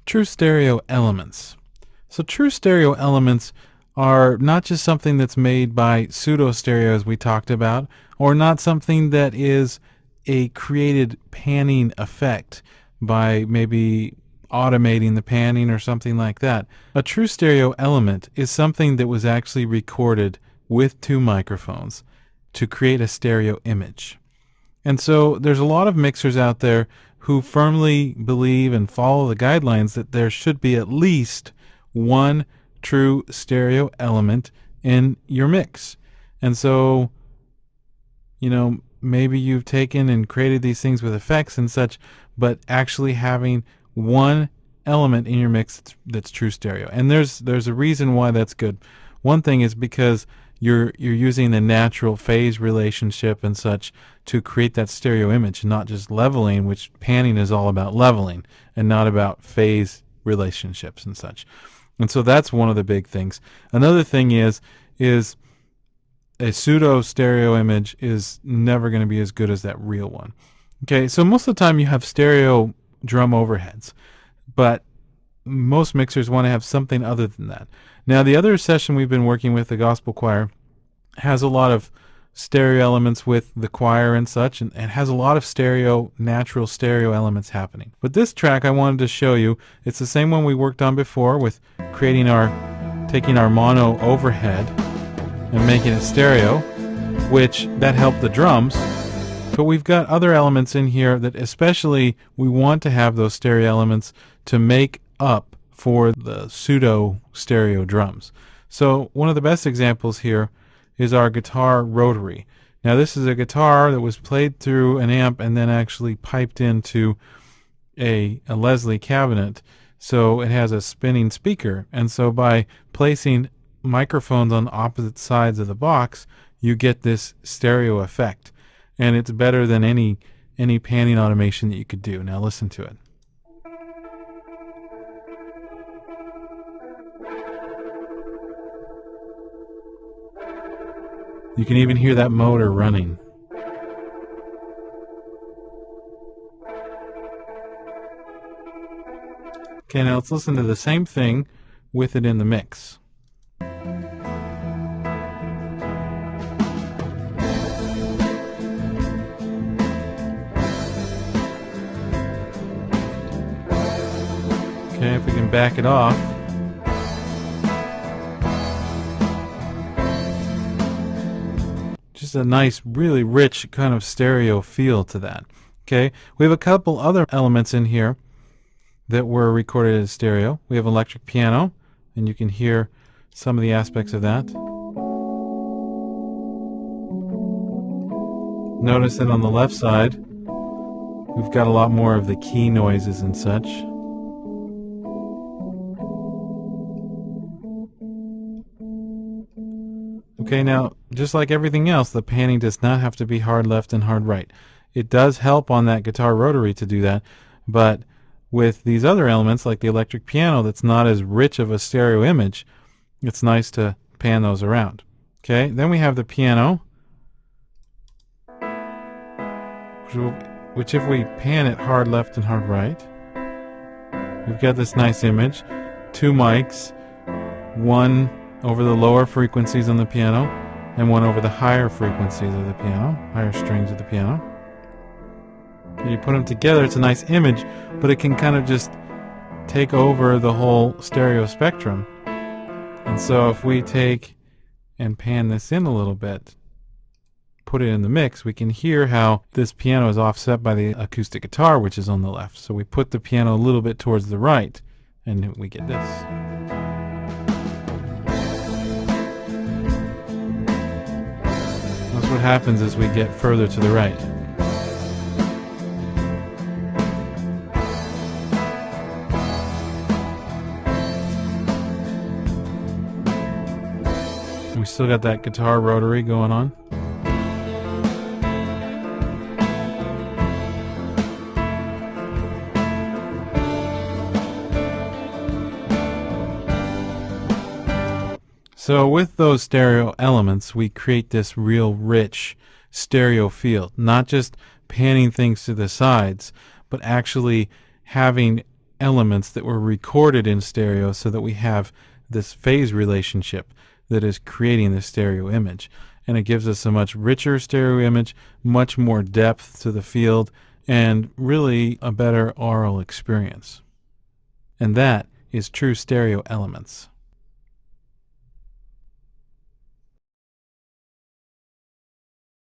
True stereo elements. So true stereo elements are not just something that's made by pseudo stereo as we talked about, or not something that is a created panning effect by maybe automating the panning or something like that. A true stereo element is something that was actually recorded with two microphones to create a stereo image. And so there's a lot of mixers out there who firmly believe and follow the guidelines that there should be at least one true stereo element in your mix. And so, maybe you've taken and created these things with effects and such, but actually having one element in your mix that's true stereo. And there's a reason why that's good. One thing is because you're using the natural phase relationship and such to create that stereo image, not just leveling, which panning is all about leveling and not about phase relationships and such. And so that's one of the big things. Another thing is a pseudo stereo image is never going to be as good as that real one. Okay, so most of the time you have stereo drum overheads, but most mixers want to have something other than that. Now, the other session we've been working with, the gospel choir, has a lot of stereo elements with the choir and such, and has a lot of natural stereo elements happening. But this track I wanted to show you, it's the same one we worked on before with taking our mono overhead and making it stereo, which that helped the drums. But we've got other elements in here that especially we want to have those stereo elements to make up for the pseudo stereo drums. So one of the best examples here is our guitar rotary. Now this is a guitar that was played through an amp and then actually piped into a Leslie cabinet, so it has a spinning speaker. And so by placing microphones on opposite sides of the box, you get this stereo effect, and it's better than any panning automation that you could do. Now listen to it. You can even hear that motor running. Okay, now let's listen to the same thing with it in the mix. Okay, if we can back it off. Just a nice, really rich kind of stereo feel to that. Okay, we have a couple other elements in here that were recorded as stereo. We have electric piano, and you can hear some of the aspects of that. Notice that on the left side, we've got a lot more of the key noises and such. Okay, now, just like everything else, the panning does not have to be hard left and hard right. It does help on that guitar rotary to do that, but with these other elements, like the electric piano, that's not as rich of a stereo image, it's nice to pan those around. Okay, then we have the piano, which if we pan it hard left and hard right, we've got this nice image. Two mics, one over the lower frequencies on the piano and one over the higher frequencies of the piano, higher strings of the piano. You put them together, it's a nice image, but it can kind of just take over the whole stereo spectrum. And so if we take and pan this in a little bit, put it in the mix, we can hear how this piano is offset by the acoustic guitar, which is on the left. So we put the piano a little bit towards the right, and we get this. That's what happens as we get further to the right. We still got that guitar rotary going on. So with those stereo elements, we create this real rich stereo field, not just panning things to the sides, but actually having elements that were recorded in stereo so that we have this phase relationship that is creating the stereo image. And it gives us a much richer stereo image, much more depth to the field, and really a better aural experience. And that is True Stereo Elements.